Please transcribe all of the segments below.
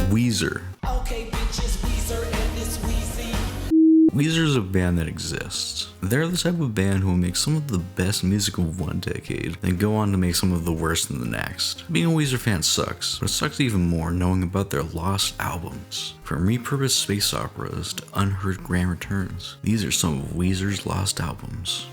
Weezer. Okay, bitches, Weezer and it's Weezy. Weezer is a band that exists. They're the type of band who will make some of the best music of one decade, then go on to make some of the worst in the next. Being a Weezer fan sucks, but it sucks even more knowing about their lost albums. From repurposed space operas to unheard grand returns, these are some of Weezer's lost albums.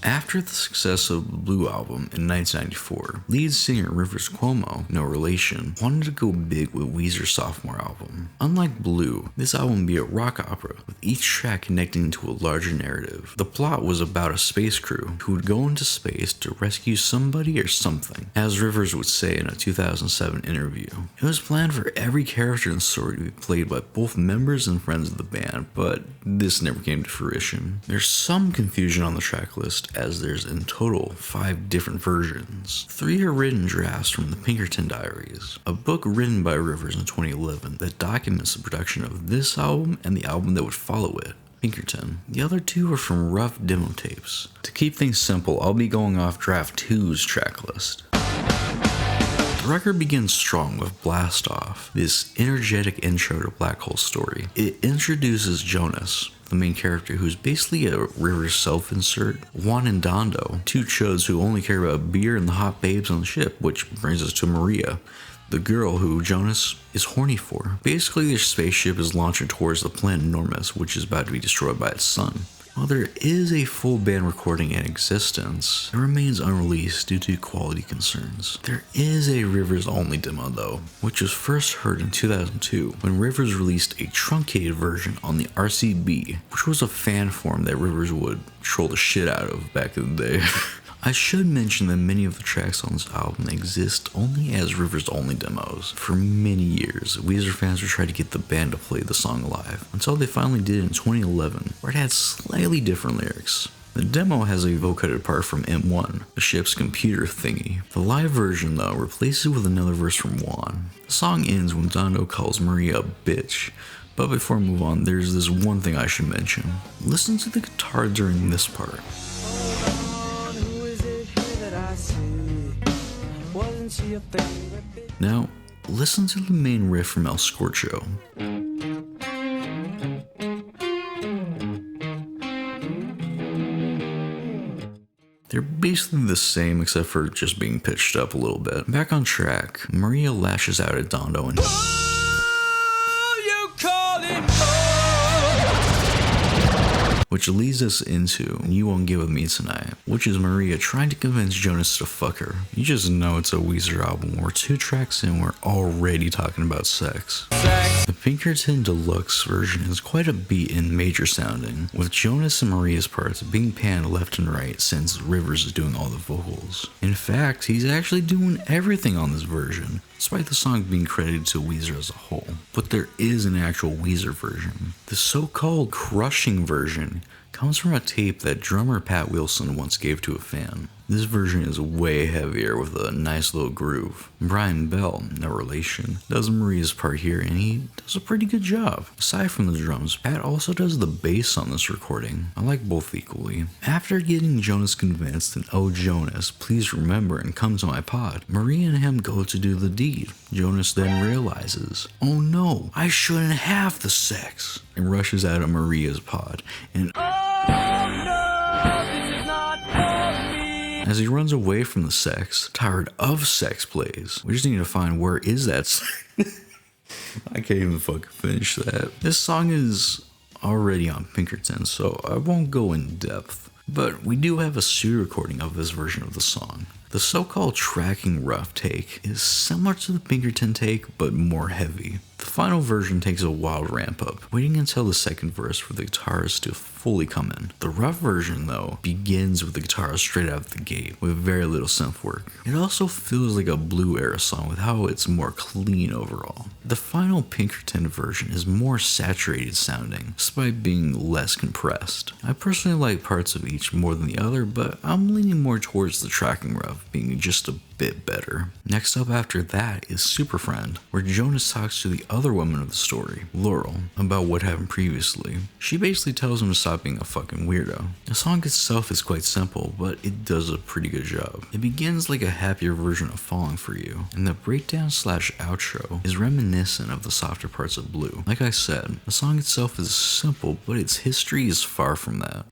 After the success of the Blue album in 1994, lead singer Rivers Cuomo, no relation, wanted to go big with Weezer's sophomore album. Unlike Blue, this album would be a rock opera, with each track connecting to a larger narrative. The plot was about a space crew who would go into space to rescue somebody or something, as Rivers would say in a 2007 interview. It was planned for every character in the story to be played by both members and friends of the band, but this never came to fruition. There's some confusion on the track list, as there's in total 5 different versions. 3 are written drafts from the Pinkerton Diaries, a book written by Rivers in 2011 that documents the production of this album and the album that would follow it, Pinkerton. The other 2 are from rough demo tapes. To keep things simple, I'll be going off draft 2's track list. The record begins strong with Blast Off, this energetic intro to Black Hole's story. It introduces Jonas, the main character, who's basically a Rivers self-insert. Juan and Dondo, 2 chuds who only care about beer and the hot babes on the ship, which brings us to Maria, the girl who Jonas is horny for. Basically, their spaceship is launching towards the planet Normus, which is about to be destroyed by its sun. While there is a full band recording in existence, it remains unreleased due to quality concerns. There is a Rivers only demo though, which was first heard in 2002 when Rivers released a truncated version on the RCB, which was a fan form that Rivers would troll the shit out of back in the day. I should mention that many of the tracks on this album exist only as Rivers only demos. For many years, Weezer fans were trying to get the band to play the song live, until they finally did in 2011, where it had slightly different lyrics. The demo has a vocoder part from M1, the ship's computer thingy. The live version, though, replaces it with another verse from Juan. The song ends when Dondo calls Maria a bitch. But before I move on, there's this one thing I should mention. Listen to the guitar during this part. Now, listen to the main riff from El Scorcho. They're basically the same except for just being pitched up a little bit. Back on track, Maria lashes out at Dondo and which leads us into You Won't Get With Me Tonight, which is Maria trying to convince Jonas to fuck her. You just know it's a Weezer album where 2 tracks in we're already talking about sex. The Pinkerton Deluxe version is quite upbeat and major sounding, with Jonas and Maria's parts being panned left and right since Rivers is doing all the vocals. In fact, he's actually doing everything on this version, despite the song being credited to Weezer as a whole. But there is an actual Weezer version. The so-called crushing version comes from a tape that drummer Pat Wilson once gave to a fan. This version is way heavier with a nice little groove. Brian Bell, no relation, does Maria's part here and he does a pretty good job. Aside from the drums, Pat also does the bass on this recording. I like both equally. After getting Jonas convinced and oh Jonas, please remember and come to my pod, Maria and him go to do the deed. Jonas then realizes, oh no, I shouldn't have the sex, and rushes out of Maria's pod and as he runs away from the sex, tired of sex plays. We just need to find where is that sex. I can't even fucking finish that. This song is already on Pinkerton, so I won't go in depth. But we do have a studio recording of this version of the song. The so-called tracking rough take is similar to the Pinkerton take, but more heavy. The final version takes a wild ramp up, waiting until the second verse for the guitars to fully come in. The rough version, though, begins with the guitars straight out of the gate, with very little synth work. It also feels like a Blue era song with how it's more clean overall. The final Pinkerton version is more saturated sounding, despite being less compressed. I personally like parts of each more than the other, but I'm leaning more towards the tracking rough being just a bit better. Next up after that is Super Friend, where Jonas talks to the other woman of the story, Laurel, about what happened previously. She basically tells him to stop being a fucking weirdo. The song itself is quite simple, but it does a pretty good job. It begins like a happier version of Falling For You, and the breakdown / outro is reminiscent of the softer parts of Blue. Like I said, the song itself is simple, but its history is far from that.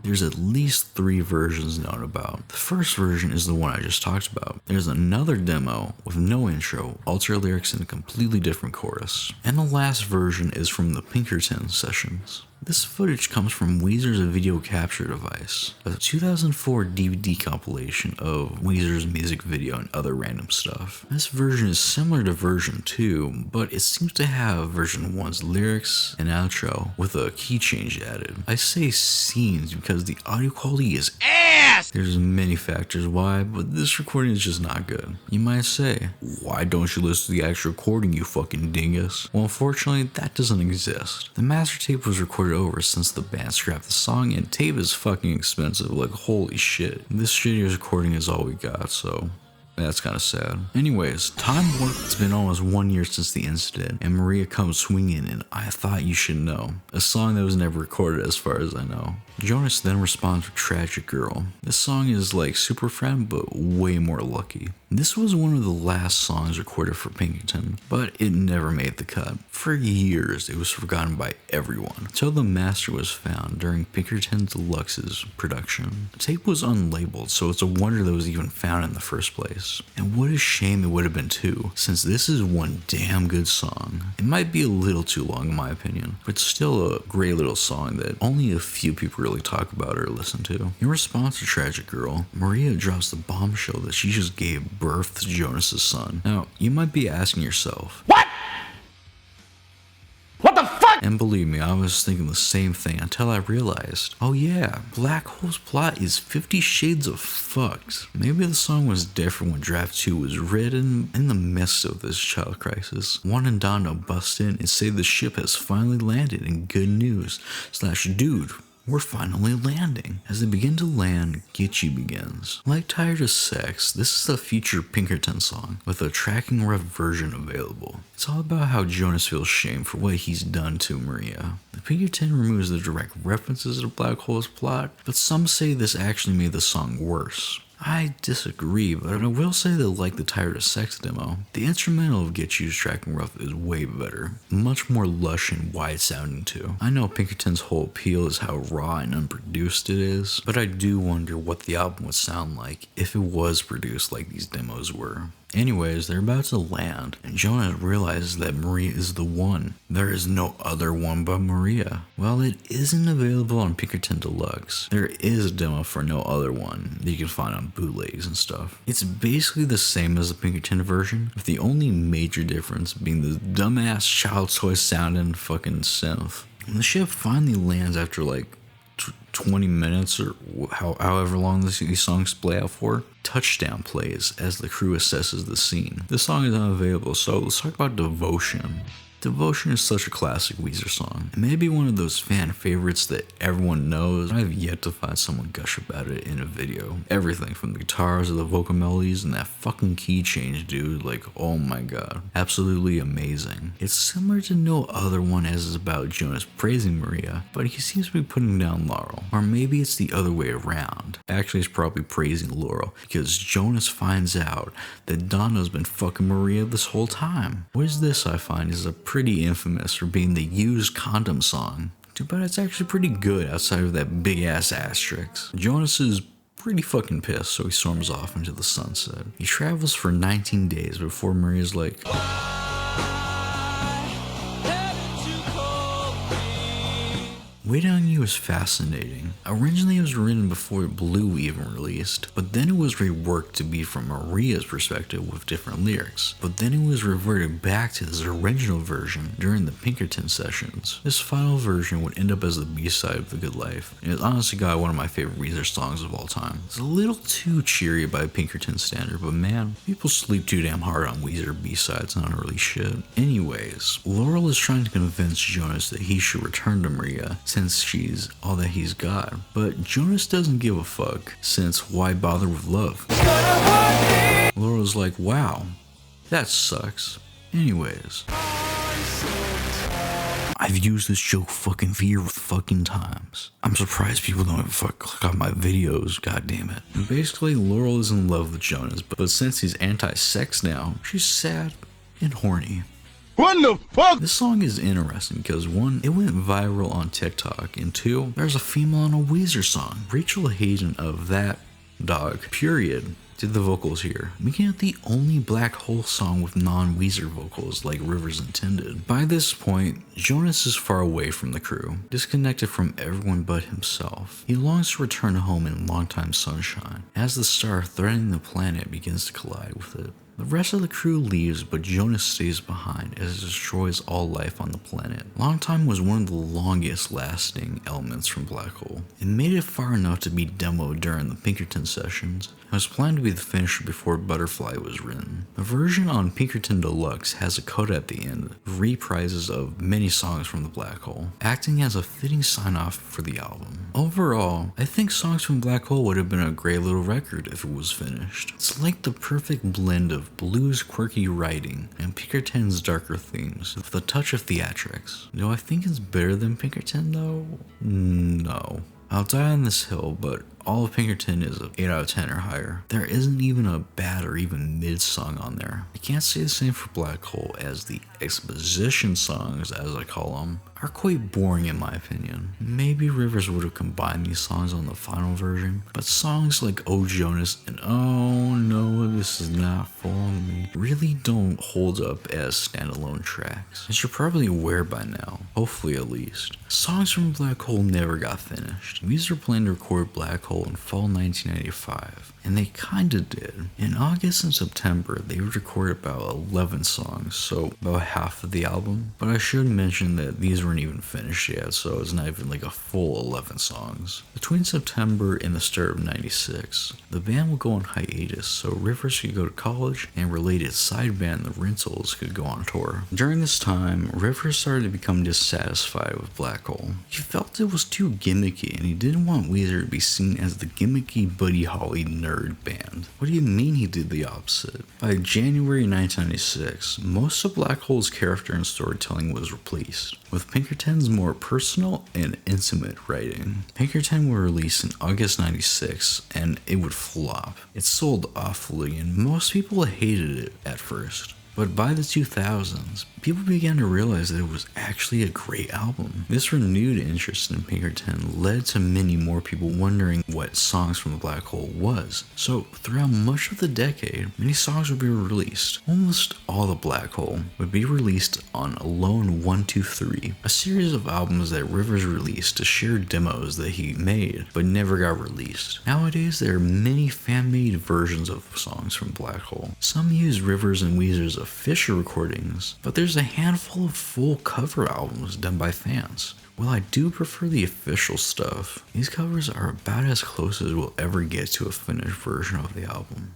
There's at least 3 versions known about. The first version is the one I just talked about. There's another demo with no intro, alter lyrics and a completely different chorus. And the last version is from the Pinkerton sessions. This footage comes from Weezer's video capture device, a 2004 DVD compilation of Weezer's music video and other random stuff. This version is similar to version 2, but it seems to have version 1's lyrics and outro with a key change added. I say seems because the audio quality is ass! There's many factors why, but this recording is just not good. You might say, why don't you listen to the actual recording, you fucking dingus? Well, unfortunately, that doesn't exist. The master tape was recorded over since the band scrapped the song, and tape is fucking expensive, like holy shit. This shitty recording is all we got, so that's kind of sad. Anyways, time warp. It's been almost 1 year since the incident, and Maria comes swinging in I Thought You Should Know, a song that was never recorded as far as I know. Jonas then responds with Tragic Girl. This song is like Super Friend, but way more lucky. This was one of the last songs recorded for Pinkerton, but it never made the cut. For years, it was forgotten by everyone, until the master was found during Pinkerton Deluxe's production. The tape was unlabeled, so it's a wonder that it was even found in the first place. And what a shame it would have been too, since this is one damn good song. It might be a little too long in my opinion, but still a great little song that only a few people really talk about or listen to. In response to Tragic Girl, Maria drops the bombshell that she just gave birth to Jonas' son. Now, you might be asking yourself, what? What the fuck? And believe me, I was thinking the same thing until I realized, oh yeah, Black Hole's plot is 50 Shades of fucked. Maybe the song was different when Draft 2 was written in the midst of this child crisis. Juan and Donna bust in and say the ship has finally landed in good news / dude, we're finally landing. As they begin to land, Gitchy begins. Like Tired of Sex, this is a future Pinkerton song with a tracking ref version available. It's all about how Jonas feels shame for what he's done to Maria. The Pinkerton removes the direct references to Black Hole's plot, but some say this actually made the song worse. I disagree, but I will say that like the Tired of Sex demo, the instrumental of Get You's Tracking Rough is way better. Much more lush and wide sounding too. I know Pinkerton's whole appeal is how raw and unproduced it is, but I do wonder what the album would sound like if it was produced like these demos were. Anyways, they're about to land, and Jonas realizes that Maria is the one. There is no other one but Maria. Well, it isn't available on Pinkerton Deluxe. There is a demo for No Other One that you can find on bootlegs and stuff. It's basically the same as the Pinkerton version, with the only major difference being the dumbass child's toy sounding fucking synth. And the ship finally lands after like 20 minutes or however long these songs play out for. Touchdown plays as the crew assesses the scene. The song is unavailable, so let's talk about Devotion. Devotion is such a classic Weezer song. It may be one of those fan favorites that everyone knows, but I've yet to find someone gush about it in a video. Everything from the guitars to the vocal melodies and that fucking key change, dude, like oh my god. Absolutely amazing. It's similar to No Other One as is about Jonas praising Maria, but he seems to be putting down Laurel. Or maybe it's the other way around. Actually, it's probably praising Laurel because Jonas finds out that Donna's been fucking Maria this whole time. What is this I find is a pretty infamous for being the used condom song. Too bad it's actually pretty good outside of that big ass asterisk. Jonas is pretty fucking pissed, so he storms off into the sunset. He travels for 19 days before Maria's like, Wait On You is fascinating. Originally it was written before Blue even released, but then it was reworked to be from Maria's perspective with different lyrics. But then it was reverted back to this original version during the Pinkerton sessions. This final version would end up as the B-side of The Good Life, and it's honestly got one of my favorite Weezer songs of all time. It's a little too cheery by Pinkerton standard, but man, people sleep too damn hard on Weezer B-sides, not really shit. Anyways, Laurel is trying to convince Jonas that he should return to Maria, since since she's all that he's got. But Jonas doesn't give a fuck, since why bother with love? Laurel's like, wow, that sucks. Anyways, I've used this joke fucking 4 fucking times. I'm surprised people don't even fuck click on my videos, god damn it. And basically, Laurel is in love with Jonas, but since he's anti-sex now, she's sad and horny. What the fuck? This song is interesting because 1, it went viral on TikTok, and 2, there's a female on a Weezer song. Rachel Hayden of That Dog, period, did the vocals here, making it the only Black Hole song with non-Weezer vocals like Rivers intended. By this point, Jonas is far away from the crew, disconnected from everyone but himself. He longs to return home in longtime sunshine, as the star threatening the planet begins to collide with it. The rest of the crew leaves, but Jonas stays behind as it destroys all life on the planet. Longtime was one of the longest lasting elements from Black Hole. It made it far enough to be demoed during the Pinkerton sessions. It was planned to be the finisher before Butterfly was written. The version on Pinkerton Deluxe has a coda at the end, reprises of many songs from the Black Hole, acting as a fitting sign-off for the album. Overall, I think Songs from Black Hole would have been a great little record if it was finished. It's like the perfect blend of blues quirky writing and Pinkerton's darker themes with a touch of theatrics. Do I think it's better than Pinkerton though? No. I'll die on this hill, but all of Pinkerton is an 8 out of 10 or higher. There isn't even a bad or even mid song on there. I can't say the same for Black Hole, as the exposition songs, as I call them, are quite boring in my opinion. Maybe Rivers would have combined these songs on the final version, but songs like Oh Jonas and Oh No This Is Not Following Me really don't hold up as standalone tracks, as you're probably aware by now, hopefully at least. Songs from Black Hole never got finished. Weezer planned to record Black Hole in fall 1995, and they kinda did. In August and September, they would record about 11 songs, so about half of the album. But I should mention that these weren't even finished yet, so it's not even like a full 11 songs. Between September and the start of 96, the band would go on hiatus, so Rivers could go to college, and related side band The Rentals could go on tour. During this time, Rivers started to become dissatisfied with Black Hole. He felt it was too gimmicky, and he didn't want Weezer to be seen as the gimmicky Buddy Holly nerd band. What do you mean he did the opposite? By January 1996, most of Black Hole's character and storytelling was replaced, with Pinkerton's more personal and intimate writing. Pinkerton were released in August 96, and it would flop. It sold awfully, and most people hated it at first. But by the 2000s, people began to realize that it was actually a great album. This renewed interest in Pinkerton led to many more people wondering what Songs from the Black Hole was. So throughout much of the decade, many songs would be released. Almost all the Black Hole would be released on Alone 1, 2, 3, a series of albums that Rivers released to share demos that he made but never got released. Nowadays, there are many fan-made versions of songs from Black Hole. Some use Rivers and Weezer's official recordings, but there's a handful of full cover albums done by fans. While I do prefer the official stuff, these covers are about as close as we'll ever get to a finished version of the album.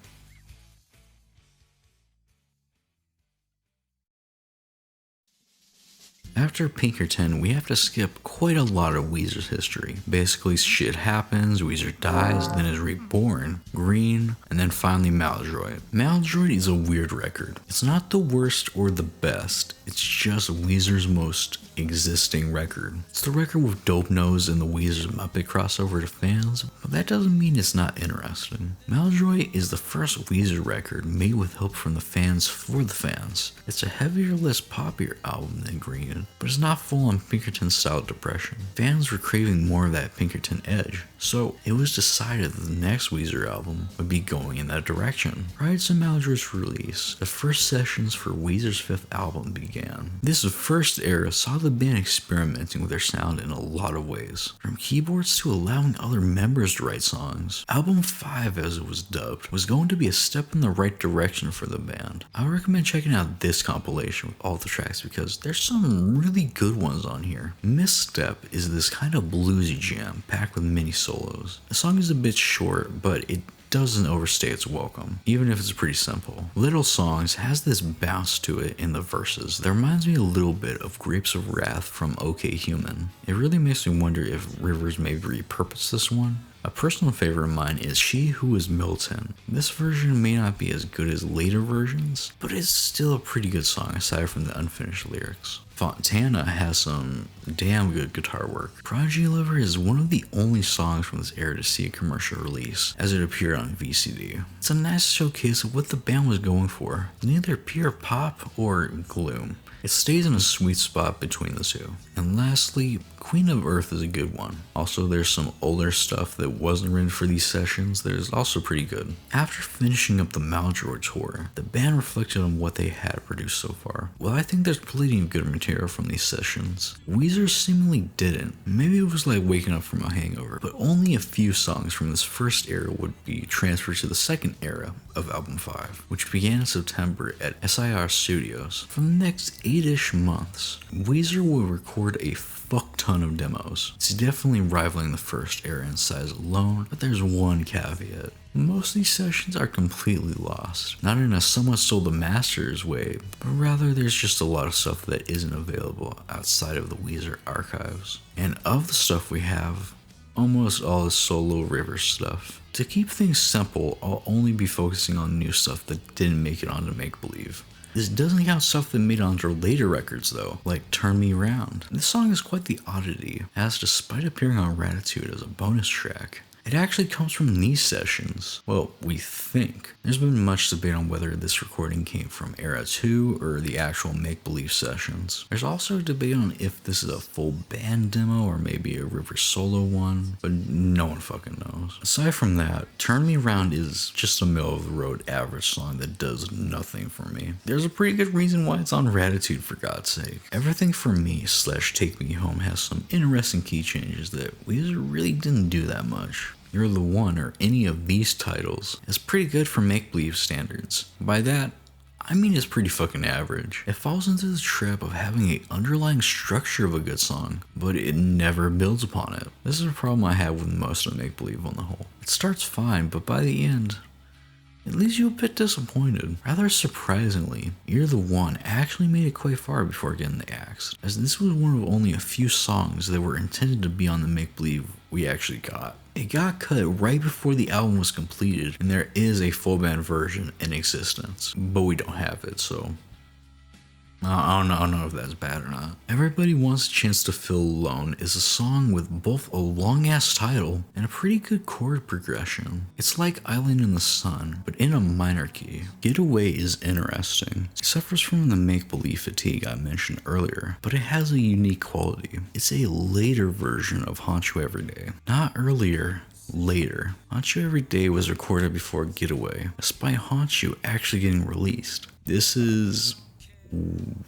After Pinkerton, we have to skip quite a lot of Weezer's history. Basically, shit happens, Weezer dies, then is reborn, Green, and then finally Maladroit. Maladroit is a weird record. It's not the worst or the best, it's just Weezer's most existing record. It's the record with Dope Nose and the Weezer's Muppet crossover to fans, but that doesn't mean it's not interesting. Maladroit is the first Weezer record made with help from the fans for the fans. It's a heavier, less poppier album than Green, but it's not full on Pinkerton style depression. Fans were craving more of that Pinkerton edge, so it was decided that the next Weezer album would be going in that direction. Prior to Maladroit's release, the first sessions for Weezer's 5th album began. This first era saw the band experimenting with their sound in a lot of ways, from keyboards to allowing other members to write songs. Album 5, as it was dubbed, was going to be a step in the right direction for the band. I recommend checking out this compilation with all the tracks because there's some really good ones on here. Misstep is this kind of bluesy jam packed with many solos. The song is a bit short, but it doesn't overstay its welcome, even if it's pretty simple. Little Songs has this bounce to it in the verses that reminds me a little bit of Grapes of Wrath from OK Human. It really makes me wonder if Rivers maybe repurposed this one. A personal favorite of mine is She Who Is Milton. This version may not be as good as later versions, but it's still a pretty good song aside from the unfinished lyrics. Fontana has some damn good guitar work. Prodigy Lover is one of the only songs from this era to see a commercial release, as it appeared on VCD. It's a nice showcase of what the band was going for, neither pure pop or gloom. It stays in a sweet spot between the two. And lastly, Queen of Earth is a good one. Also, there's some older stuff that wasn't written for these sessions that is also pretty good. After finishing up the Maldroid tour, the band reflected on what they had produced so far. Well, I think there's plenty of good material from these sessions. Weezer seemingly didn't. Maybe it was like waking up from a hangover, but only a few songs from this first era would be transferred to the second era of Album 5, which began in September at SIR Studios. For the next 8-ish months, Weezer will record a fuck ton of demos. It's definitely rivaling the first era in size alone, but there's one caveat. Most of these sessions are completely lost, not in a somewhat sold the masters way, but rather there's just a lot of stuff that isn't available outside of the Weezer archives. And of the stuff we have, almost all is solo Rivers stuff. To keep things simple, I'll only be focusing on new stuff that didn't make it onto Make Believe. This doesn't count stuff that made it onto later records though, like Turn Me Round. This song is quite the oddity, as despite appearing on Ratitude as a bonus track, it actually comes from these sessions. Well, we think. There's been much debate on whether this recording came from Era 2 or the actual Make Believe sessions. There's also a debate on if this is a full band demo or maybe a Rivers solo one, but no one fucking knows. Aside from that, Turn Me Round is just a middle of the road average song that does nothing for me. There's a pretty good reason why it's on Ratitude, for God's sake. Everything for Me / Take Me Home has some interesting key changes that Weezer really didn't do that much. You're the One or any of these titles is pretty good for Make Believe standards. By that, I mean it's pretty fucking average. It falls into the trap of having an underlying structure of a good song, but it never builds upon it. This is a problem I have with most of Make Believe on the whole. It starts fine, but by the end, it leaves you a bit disappointed. Rather surprisingly, You're the One actually made it quite far before getting the axe, as this was one of only a few songs that were intended to be on the Make Believe we actually got. It got cut right before the album was completed, and there is a full band version in existence, but we don't have it, so I don't know if that's bad or not. Everybody Wants a Chance to Feel Alone is a song with both a long ass title and a pretty good chord progression. It's like Island in the Sun, but in a minor key. Getaway is interesting. It suffers from the Make Believe fatigue I mentioned earlier, but it has a unique quality. It's a later version of Haunt You Every Day. Not earlier, later. Haunt You Every Day was recorded before Getaway, despite Haunt You actually getting released. This is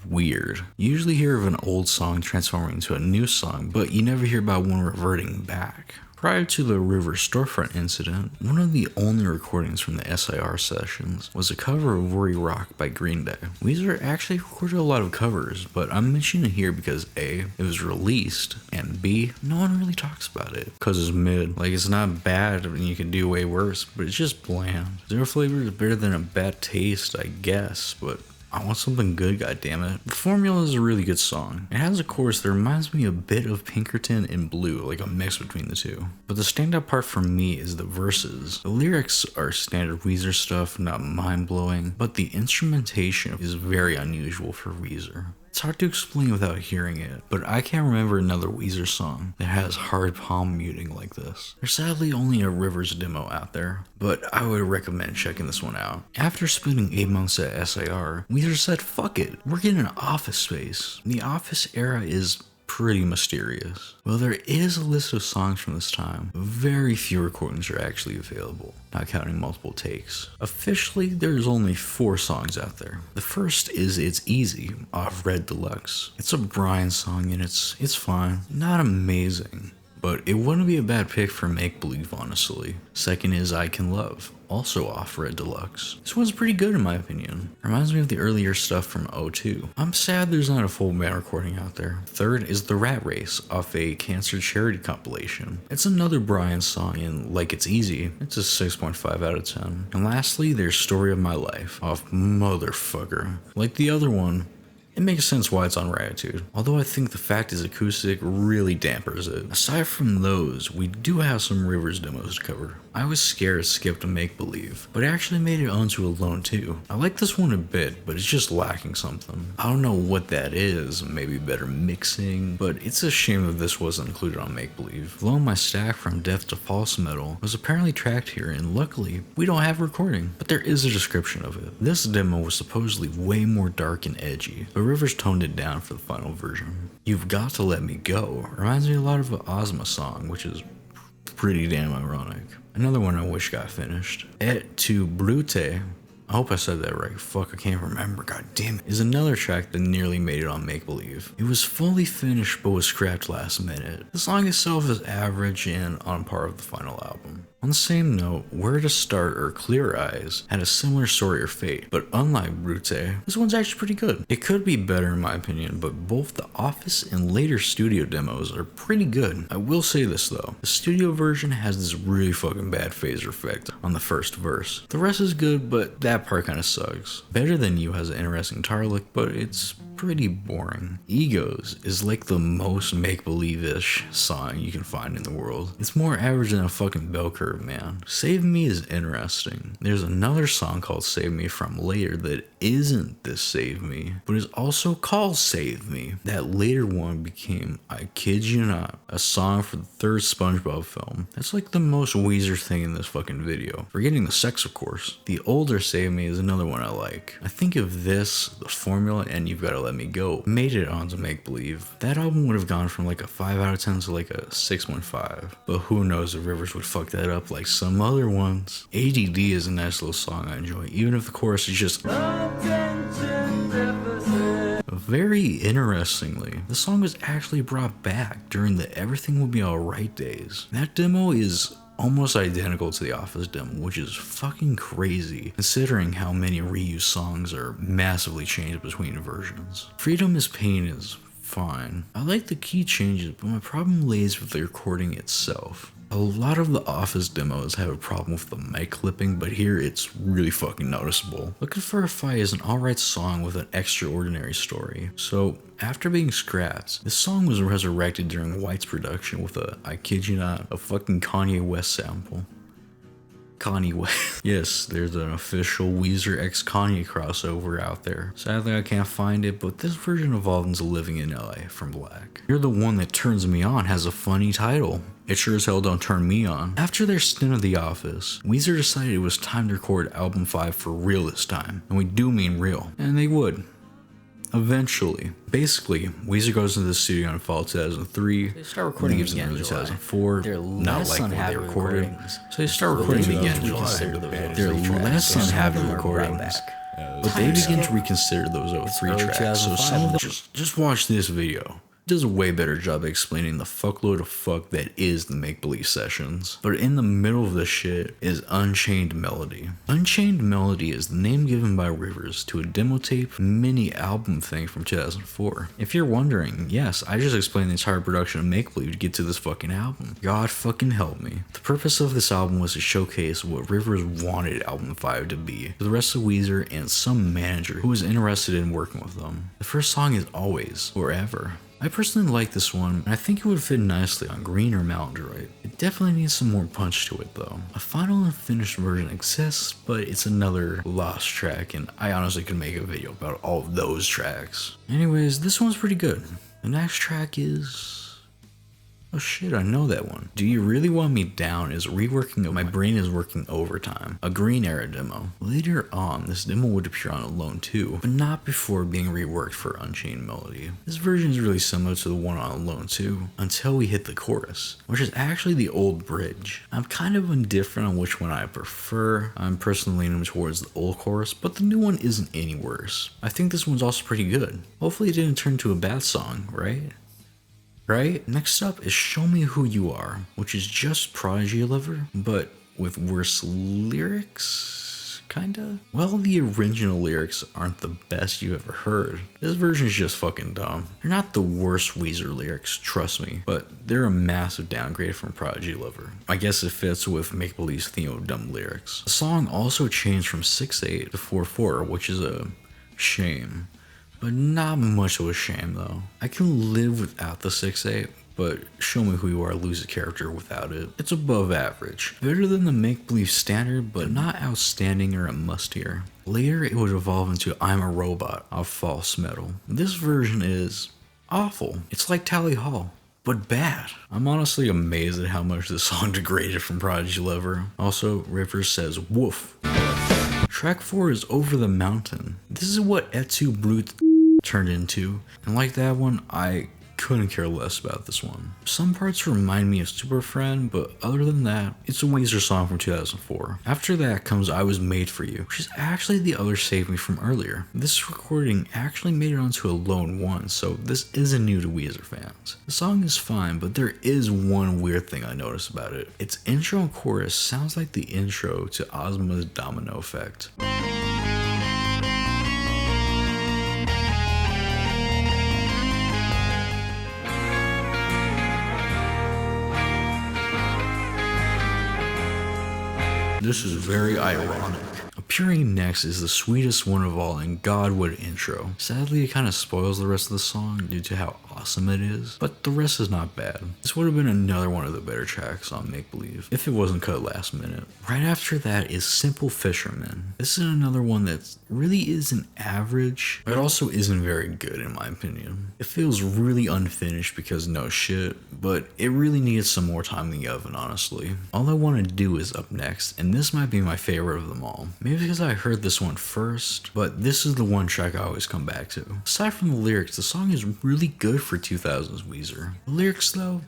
weird. You usually hear of an old song transforming into a new song, but you never hear about one reverting back. Prior to the Rivers storefront incident, one of the only recordings from the SIR sessions was a cover of Worry Rock by Green Day. Weezer actually recorded a lot of covers, but I'm mentioning it here because A, it was released, and B, no one really talks about it because it's mid. Like, it's not bad and you can do way worse, but it's just bland. Zero Flavor is better than a Bad Taste, I guess, but I want something good, goddammit. The Formula is a really good song. It has a chorus that reminds me a bit of Pinkerton and Blue, like a mix between the two. But the standout part for me is the verses. The lyrics are standard Weezer stuff, not mind-blowing, but the instrumentation is very unusual for Weezer. It's hard to explain without hearing it, but I can't remember another Weezer song that has hard palm muting like this. There's sadly only a Rivers demo out there, but I would recommend checking this one out. After spending 8 months at SIR, Weezer said, fuck it, we're getting an office space. The office era is pretty mysterious. Well, there is a list of songs from this time. Very few recordings are actually available, not counting multiple takes. Officially, there's only 4 songs out there. The first is It's Easy off Red Deluxe. It's a Brian song and it's fine. Not amazing, but it wouldn't be a bad pick for Make Believe, honestly. Second is I Can Love, also off Red Deluxe. This one's pretty good in my opinion. Reminds me of the earlier stuff from '02. I'm sad there's not a full band recording out there. Third is The Rat Race off a Cancer Charity compilation. It's another Brian song and like it's easy. It's a 6.5 out of 10. And lastly, there's Story of My Life off Motherfucker. Like the other one, it makes sense why it's on Ratitude, although I think the fact is acoustic really dampers it. Aside from those, we do have some Rivers demos to cover. I was scared to skip to Make Believe, but it actually made it onto Alone too. I like this one a bit, but it's just lacking something. I don't know what that is, maybe better mixing, but it's a shame that this wasn't included on Make Believe. Blow My Stack from Death to False Metal was apparently tracked here, and luckily, we don't have a recording, but there is a description of it. This demo was supposedly way more dark and edgy, but Rivers toned it down for the final version. You've Got to Let Me Go reminds me a lot of an Ozma song, which is pretty damn ironic. Another one I wish got finished. Et tu Brute, I hope I said that right, fuck I can't remember, god damn it, is another track that nearly made it on Make Believe. It was fully finished but was scrapped last minute. The song itself is average and on par with the final album. On the same note, Where to Start or Clear Eyes had a similar story or fate, but unlike Brute, this one's actually pretty good. It could be better in my opinion, but both the Office and later studio demos are pretty good. I will say this though, the studio version has this really fucking bad phaser effect on the first verse. The rest is good, but that part kinda sucks. Better Than You has an interesting guitar lick, but it's pretty boring. Egos is like the most make-believe-ish song you can find in the world. It's more average than a fucking bell curve, man. Save Me is interesting. There's another song called Save Me from later that isn't this Save Me, but is also called Save Me. That later one became, I kid you not, a song for the third SpongeBob film. That's like the most Weezer thing in this fucking video. Forgetting the sex, of course. The older Save Me is another one I like. I think of this, the formula, and You've Gotta Let Me Go made it onto Make Believe. That album would have gone from like a 5 out of 10 to like a 6.5. But who knows if Rivers would fuck that up like some other ones. ADD is a nice little song I enjoy, even if the chorus is just very interestingly, the song was actually brought back during the Everything Will Be Alright days. That demo is almost identical to the Office demo, which is fucking crazy considering how many reused songs are massively changed between versions. Freedom is Pain is fine. I like the key changes, but my problem lays with the recording itself. A lot of the Office demos have a problem with the mic clipping, but here it's really fucking noticeable. Looking for a Fight is an alright song with an extraordinary story. So, after being scrapped, this song was resurrected during White's production with a, I kid you not, a fucking Kanye West sample. Kanye West. Yes, there's an official Weezer x Kanye crossover out there. Sadly, I can't find it, but this version evolved into Living in LA from Black. You're the One That Turns Me On has a funny title. It sure as hell don't turn me on. After their stint at the Office, Weezer decided it was time to record album 5 for real this time. And we do mean real. And they would. Eventually. Basically, Weezer goes into the studio in fall 2003. They start recording again in early 2004. They're not like when they recorded. So they start recording again in July. They're less unhappy recordings. But they begin to reconsider those 03 tracks. So some of them, just watch this video. Does a way better job explaining the fuckload of fuck that is the Make Believe sessions. But in the middle of this shit is Unchained Melody. Unchained Melody is the name given by Rivers to a demo tape mini album thing from 2004. If you're wondering, yes, I just explained the entire production of Make Believe to get to this fucking album. God fucking help me. The purpose of this album was to showcase what Rivers wanted album 5 to be to the rest of Weezer and some manager who was interested in working with them. The first song is Always, Forever. I personally like this one, and I think it would fit nicely on Green or Maladroit. It definitely needs some more punch to it though. A final and finished version exists, but it's another lost track, and I honestly could make a video about all of those tracks. Anyways, this one's pretty good. The next track is... oh shit, I know that one. Do You Really Want Me Down is reworking of My Brain Is Working Overtime, a Green era demo. Later on, this demo would appear on Alone 2, but not before being reworked for Unchained Melody. This version is really similar to the one on Alone 2, until we hit the chorus, which is actually the old bridge. I'm kind of indifferent on which one I prefer. I'm personally leaning towards the old chorus, but the new one isn't any worse. I think this one's also pretty good. Hopefully it didn't turn to a bad song, right? right? Next up is Show Me Who You Are, which is just Prodigy Lover, but with worse lyrics, kinda? Well, the original lyrics aren't the best you ever heard. This version is just fucking dumb. They're not the worst Weezer lyrics, trust me, but they're a massive downgrade from Prodigy Lover. I guess it fits with Make Believe's theme of dumb lyrics. The song also changed from 6/8 to 4/4, which is a shame. But not much of a shame though. I can live without the 6/8, but Show Me Who You Are loses character without it. It's above average. Better than the Make Believe standard, but not outstanding or a must hear. Later it would evolve into I'm a Robot of false metal. This version is awful. It's like Tally Hall, but bad. I'm honestly amazed at how much this song degraded from Prodigy Lover. Also, Rivers says woof. Track 4 is Over the Mountain. This is what Ecce Brute turned into, and like that one, I couldn't care less about this one. Some parts remind me of Super Friend, but other than that, it's a Weezer song from 2004. After that comes I Was Made For You, which is actually the other Save Me from earlier. This recording actually made it onto a lone one, so this isn't new to Weezer fans. The song is fine, but there is one weird thing I noticed about it. Its intro and chorus sounds like the intro to Ozma's Domino Effect. This is very ironic. Appearing next is the sweetest one of all in Godwood intro. Sadly, it kind of spoils the rest of the song due to how awesome it is, but the rest is not bad. This would have been another one of the better tracks on Make Believe if it wasn't cut last minute. Right after that is Simple Fisherman. This is another one that really isn't average, but also isn't very good in my opinion. It feels really unfinished because no shit, but it really needs some more time in the oven, honestly. All I Want to Do is up next, and this might be my favorite of them all. Maybe because I heard this one first, but this is the one track I always come back to. Aside from the lyrics, the song is really good for 2000s Weezer. The lyrics though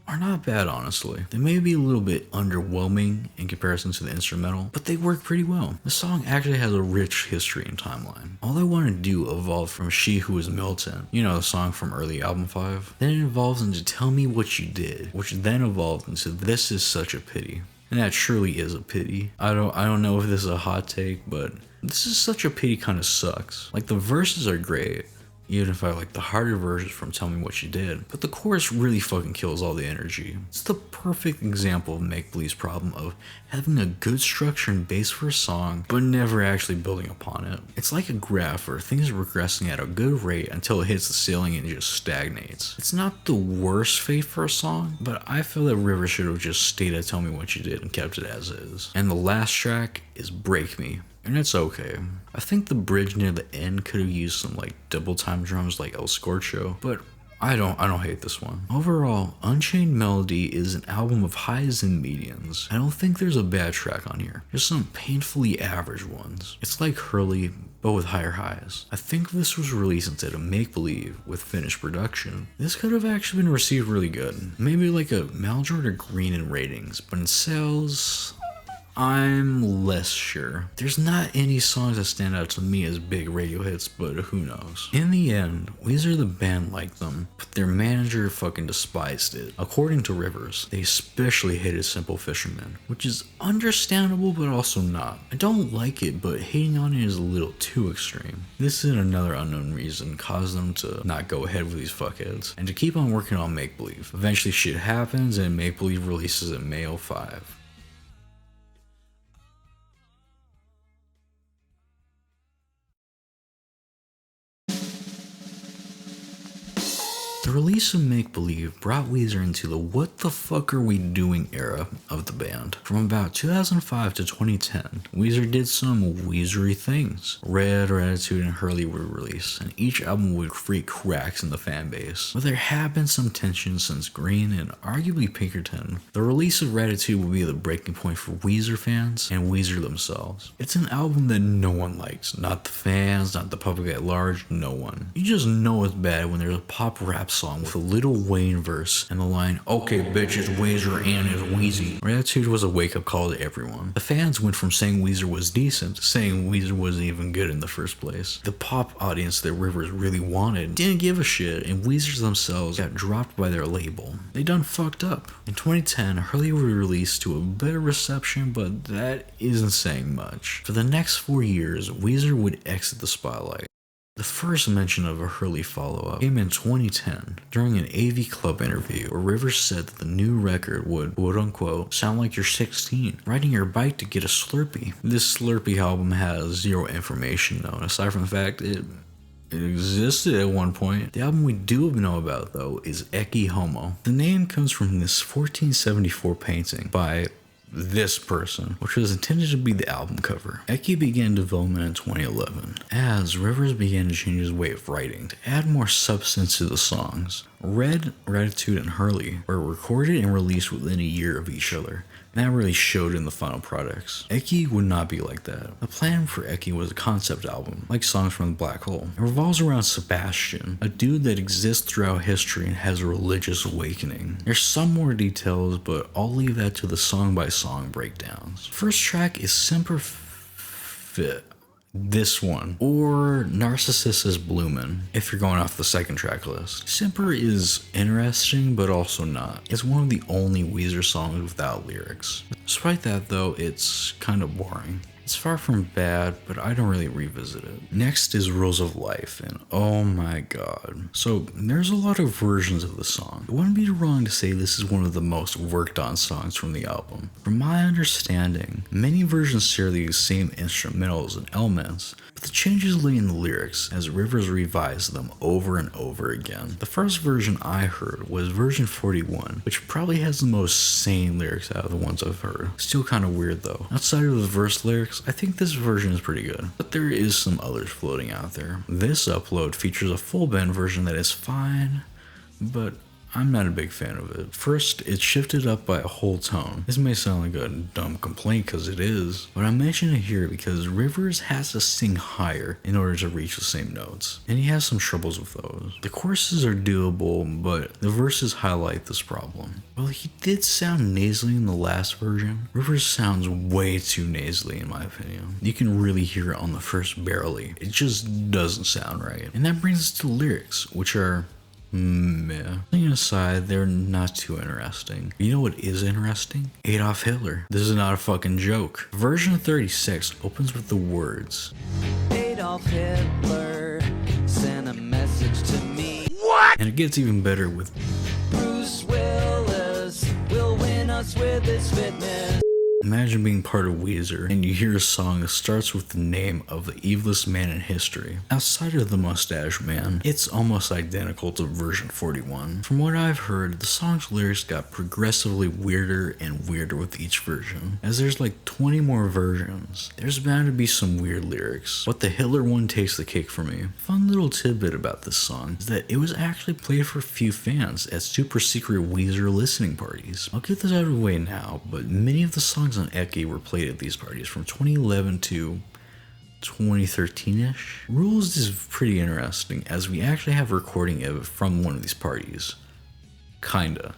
are not bad, honestly. They may be a little bit underwhelming in comparison to the instrumental, but they work pretty well. The song actually has a rich history and timeline. All I Want to Do evolved from She Who Was Militant, you know, the song from early album 5. Then it evolves into Tell Me What You Did, which then evolved into This Is Such a Pity. And that surely is a pity. I don't know if this is a hot take, but This Is Such a Pity kind of sucks. Like, the verses are great, even if I like the harder versions from Tell Me What You Did, but the chorus really fucking kills all the energy. It's the perfect example of Make Believe's problem of having a good structure and base for a song, but never actually building upon it. It's like a graph where things are progressing at a good rate until it hits the ceiling and just stagnates. It's not the worst fate for a song, but I feel that Rivers should have just stayed at Tell Me What You Did and kept it as is. And the last track is Break Me. And it's okay. I think the bridge near the end could have used some like double time drums like El Scorcho, but I don't hate this one. Overall, Unchained Melody is an album of highs and medians. I don't think there's a bad track on here, just some painfully average ones. It's like Hurley, but with higher highs. I think if this was released instead of Make Believe with finished production, this could have actually been received really good. Maybe like a Maljord or Green in ratings, but in sales, I'm less sure. There's not any songs that stand out to me as big radio hits, but who knows. In the end, Weezer the band liked them, but their manager fucking despised it. According to Rivers, they especially hated Simple Fisherman, which is understandable but also not. I don't like it, but hating on it is a little too extreme. This is another unknown reason caused them to not go ahead with these fuckheads, and to keep on working on Make Believe. Eventually shit happens and Make Believe releases in May 05. The release of Make Believe brought Weezer into the what the fuck are we doing era of the band. From about 2005 to 2010, Weezer did some Weezery things. Red, Attitude, and Hurley were released, and each album would create cracks in the fan base. But there have been some tension since Green and arguably Pinkerton. The release of Attitude will be the breaking point for Weezer fans and Weezer themselves. It's an album that no one likes. Not the fans, not the public at large, no one. You just know it's bad when there's a pop rap song song with a Lil Wayne verse and the line, "Okay, bitch, it's Weezer and it's Weezy." Attitude was a wake-up call to everyone. The fans went from saying Weezer was decent to saying Weezer wasn't even good in the first place. The pop audience that Rivers really wanted didn't give a shit, and Weezer themselves got dropped by their label. They done fucked up. In 2010, Hurley was released to a better reception, but that isn't saying much. For the next 4 years, Weezer would exit the spotlight. The first mention of a Hurley follow-up came in 2010 during an AV Club interview where Rivers said that the new record would, quote-unquote, sound like you're 16, riding your bike to get a Slurpee. This Slurpee album has zero information though, aside from the fact it existed at one point. The album we do know about though is Ecce Homo. The name comes from this 1474 painting by this person, which was intended to be the album cover. Ecce began development in 2011 as Rivers began to change his way of writing to add more substance to the songs. Red, Gratitude, and Hurley were recorded and released within a year of each other, and that really showed in the final products. Ecce would not be like that. The plan for Ecce was a concept album, like Songs from the Black Hole. It revolves around Sebastian, a dude that exists throughout history and has a religious awakening. There's some more details, but I'll leave that to the song-by-song breakdowns. First track is Semper Fit. This one, or Narcissus Bloomin', if you're going off the second track list. Semper is interesting, but also not. It's one of the only Weezer songs without lyrics. Despite that though, it's kind of boring. It's far from bad, but I don't really revisit it. Next is Rules of Life, and oh my god. So, there's a lot of versions of the song. It wouldn't be wrong to say this is one of the most worked on songs from the album. From my understanding, many versions share the same instrumentals and elements, but the changes lay in the lyrics as Rivers revised them over and over again. The first version I heard was version 41, which probably has the most sane lyrics out of the ones I've heard. Still kind of weird though. Outside of the verse lyrics, I think this version is pretty good, but there is some others floating out there. This upload features a full band version that is fine, but I'm not a big fan of it. First, it's shifted up by a whole tone. This may sound like a dumb complaint because it is, but I mention it here because Rivers has to sing higher in order to reach the same notes, and he has some troubles with those. The choruses are doable, but the verses highlight this problem. While he did sound nasally in the last version, Rivers sounds way too nasally in my opinion. You can really hear it on the first barely. It just doesn't sound right. And that brings us to the lyrics, which are yeah. Thinking aside, they're not too interesting. You know what is interesting? Adolf Hitler. This is not a fucking joke. Version 36 opens with the words, Adolf Hitler sent a message to me. and it gets even better with Bruce Willis will win us with his fitness. imagine being part of Weezer and you hear a song that starts with the name of the evilest man in history. Outside of the mustache man, it's almost identical to version 41. From what I've heard, the song's lyrics got progressively weirder and weirder with each version. As there's like 20 more versions, there's bound to be some weird lyrics, but the Hitler one takes the cake for me. Fun little tidbit about this song is that it was actually played for a few fans at super secret Weezer listening parties. I'll get this out of the way now, but many of the songs on Ecce were played at these parties from 2011 to 2013-ish. Rules is pretty interesting as we actually have a recording of it from one of these parties. Kinda.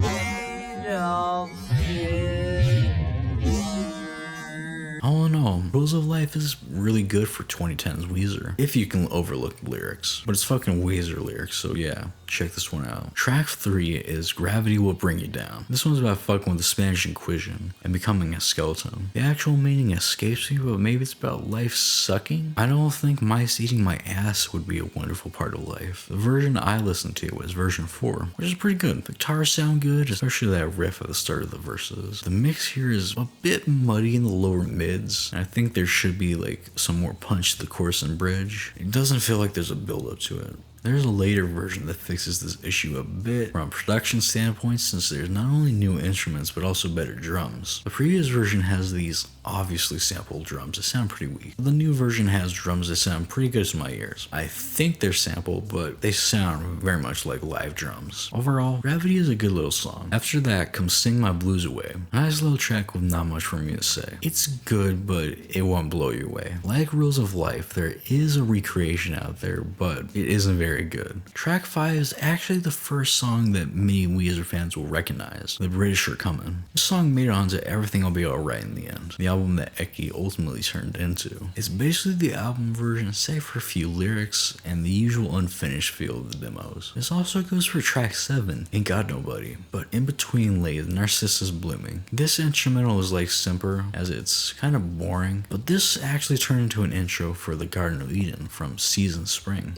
All in all, Rules of Life is really good for 2010's Weezer, if you can overlook the lyrics. But it's fucking Weezer lyrics, so yeah, check this one out. Track 3 is Gravity Will Bring You Down. This one's about fucking with the Spanish Inquisition and becoming a skeleton. The actual meaning escapes me, but maybe it's about life sucking? I don't think mice eating my ass would be a wonderful part of life. The version I listened to was version 4, which is pretty good. The guitars sound good, especially that riff at the start of the verses. The mix here is a bit muddy in the lower mids, and I think there should be like some more punch to the chorus and bridge. It doesn't feel like there's a build up to it. There's a later version that fixes this issue a bit from a production standpoint, since there's not only new instruments but also better drums. The previous version has these obviously sampled drums that sound pretty weak. The new version has drums that sound pretty good to my ears. I think they're sampled, but they sound very much like live drums. Overall, Gravity is a good little song. After that comes Sing My Blues Away. A nice little track with not much for me to say. It's good, but it won't blow you away. Like Rules of Life, there is a recreation out there, but it isn't very very good. Track 5 is actually the first song that many Weezer fans will recognize. The British are coming. This song made it onto Everything Will Be Alright in the end, the album that Ecce ultimately turned into. It's basically the album version save for a few lyrics and the usual unfinished feel of the demos. This also goes for track 7, Ain't Got Nobody, but in between lay Narcissus Blooming. This instrumental is like Simper, as it's kind of boring, but this actually turned into an intro for the Garden of Eden from Season Spring.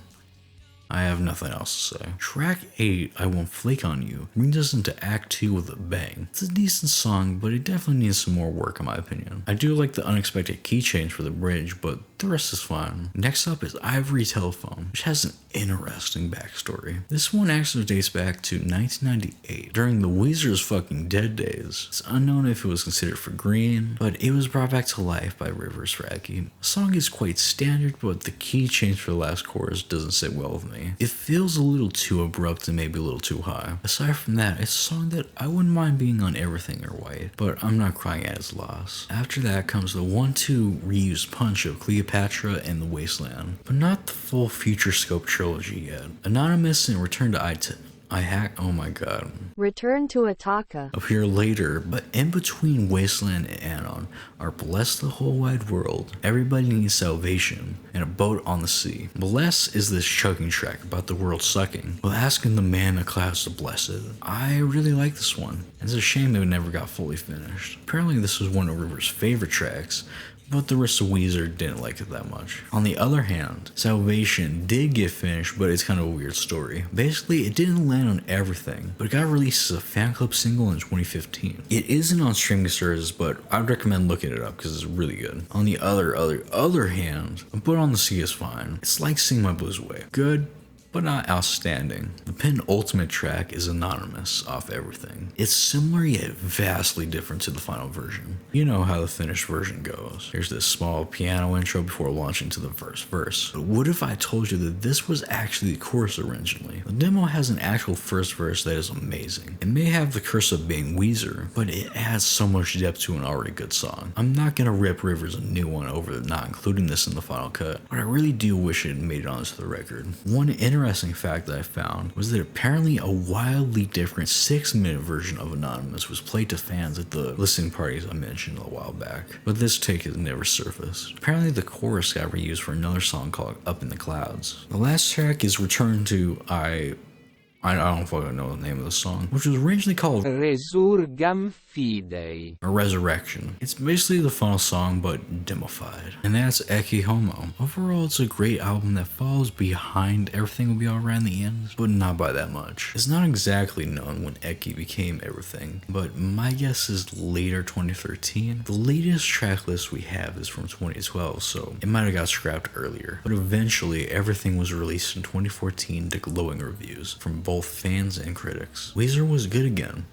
I have nothing else to say. Track 8, I Won't Flake on You, brings us into Act 2 with a bang. It's a decent song, but it definitely needs some more work in my opinion. I do like the unexpected key change for the bridge, but the rest is fine. Next up is Ivory Telephone, which has an interesting backstory. This one actually dates back to 1998, during the Weezer's fucking dead days. It's unknown if it was considered for Green, but it was brought back to life by Rivers for Ecce. The song is quite standard, but the key change for the last chorus doesn't sit well with me. It feels a little too abrupt and maybe a little too high. Aside from that, it's a song that I wouldn't mind being on Everything or White, but I'm not crying at its loss. After that comes the 1-2 reused punch of Cleopatra and The Wasteland, but not the full Future Scope trilogy yet. Anonymous and Return to oh my god. Return to Ataka Appear later, but in between Wasteland and Anon are Bless the Whole Wide World, Everybody Needs Salvation, and A Boat on the Sea. Bless is this chugging track about the world sucking, while asking the man in the clouds to bless it. I really like this one. It's a shame that it never got fully finished. Apparently this was one of Rivers' favorite tracks, but the rest of Weezer didn't like it that much. On the other hand, Salvation did get finished, but it's kind of a weird story. Basically, it didn't land on everything, but it got released as a fan club single in 2015. It isn't on streaming services, but I'd recommend looking it up because it's really good. On the other hand, A Boat on the Sea is fine. It's like Sing My Blues Away. Good, but not outstanding. The penultimate track is Anonymous off Everything. It's similar yet vastly different to the final version. You know how the finished version goes. There's this small piano intro before launching to the first verse. But what if I told you that this was actually the chorus originally? The demo has an actual first verse that is amazing. It may have the curse of being Weezer, but it adds so much depth to an already good song. I'm not gonna rip Rivers a new one over not including this in the final cut, but I really do wish it made it onto the record. One interesting fact that I found was that apparently a wildly different 6-minute version of Anonymous was played to fans at the listening parties I mentioned a while back, but this take has never surfaced. Apparently the chorus got reused for another song called Up in the Clouds. The last track is Return to I don't fucking know the name of the song, which was originally called Resurgam Fidei, or Resurrection. It's basically the final song, but demofied. And that's Ecce Homo. Overall, it's a great album that follows behind Everything Will Be Alright in the end, but not by that much. It's not exactly known when Ecce became Everything, but my guess is later 2013. The latest track list we have is from 2012, so it might have got scrapped earlier. But eventually, Everything was released in 2014 to glowing reviews from both fans and critics. Weezer was good again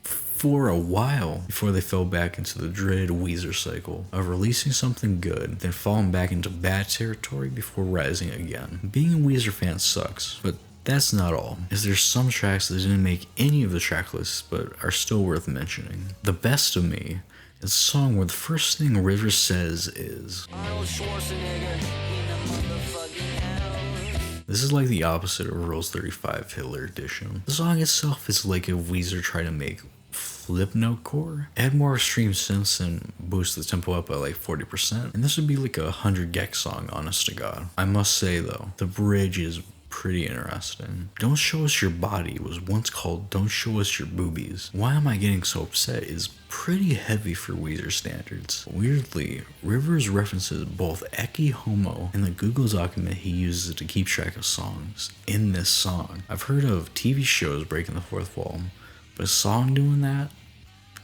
for a while before they fell back into the dreaded Weezer cycle of releasing something good, then falling back into bad territory before rising again. Being a Weezer fan sucks, but that's not all, as there's some tracks that didn't make any of the track lists but are still worth mentioning. The Best of Me is a song where the first thing Rivers says is, Arnold Schwarzenegger in the motherfucking house. This is like the opposite of Rules 35 Hitler edition. The song itself is like if Weezer tried to make flip note core, add more extreme synths and boost the tempo up by like 40%, and this would be like a 100 gex song, honest to god. I must say though, the bridge is pretty interesting. Don't Show Us Your Body was once called Don't Show Us Your Boobies. Why am I getting so upset is pretty heavy for Weezer standards. Weirdly, Rivers references both Ecce Homo and the Google document he uses to keep track of songs in this song. I've heard of TV shows breaking the fourth wall, but a song doing that?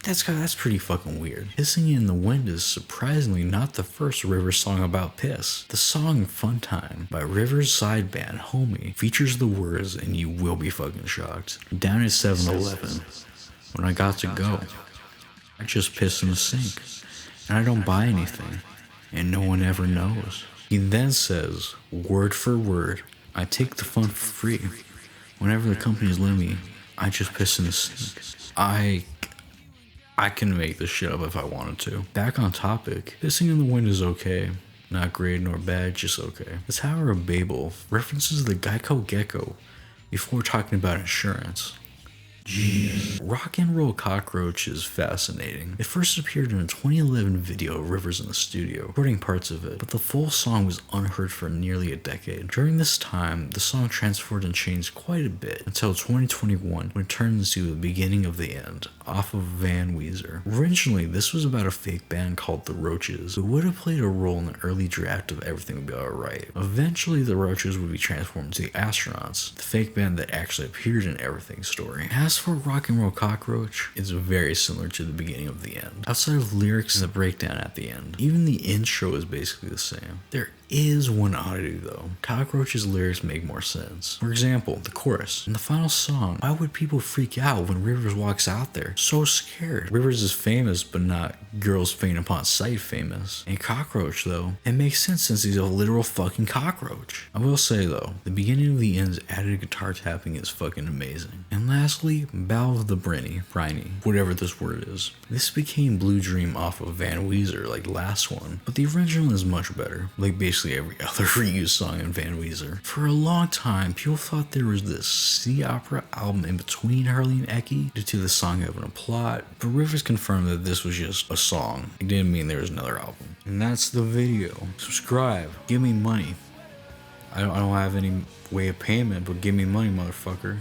That's pretty fucking weird. Pissing in the Wind is surprisingly not the first Rivers song about piss. The song Fun Time by Rivers' side band Homie features the words, and you will be fucking shocked. Down at 7-Eleven, when I got to go, I just piss in the sink, and I don't buy anything, and no one ever knows. He then says, word for word, I take the fun for free. Whenever the companies let me, I just piss in the sink. I can make this shit up if I wanted to. Back on topic, Pissing in the Wind is okay, Not great nor bad, just okay. The Tower of Babel references the Geico Gecko before talking about insurance. Genius. Rock and Roll Cockroach is fascinating. It first appeared in a 2011 video of Rivers in the studio, recording parts of it, but the full song was unheard for nearly a decade. During this time, the song transformed and changed quite a bit until 2021 when it turned into the beginning of the end, off of Van Weezer. Originally, this was about a fake band called the Roaches, who would have played a role in the early draft of Everything Would Be Alright. Eventually, the Roaches would be transformed to the Astronauts, the fake band that actually appeared in Everything's story. As for Rock and Roll Cockroach, it's very similar to the beginning of the end. Outside of lyrics and the breakdown at the end, even the intro is basically the same. There is one oddity though. Cockroach's lyrics make more sense. For example, the chorus. In the final song, why would people freak out when Rivers walks out there? So scared. Rivers is famous, but not girls faint upon sight famous. And Cockroach though, it makes sense since he's a literal fucking cockroach. I will say though, the beginning of the end's added guitar tapping is fucking amazing. And lastly, Bow of the Briny, whatever this word is. This became Blue Dream off of Van Weezer like last one, but the original is much better. Like basically every other reused song in Van Weezer. For a long time, people thought there was this sea opera album in between Hurley and Ecce due to the song having a plot, but Rivers confirmed that this was just a song. It didn't mean there was another album. And that's the video. Subscribe. Give me money. I don't have any way of payment, but give me money, motherfucker.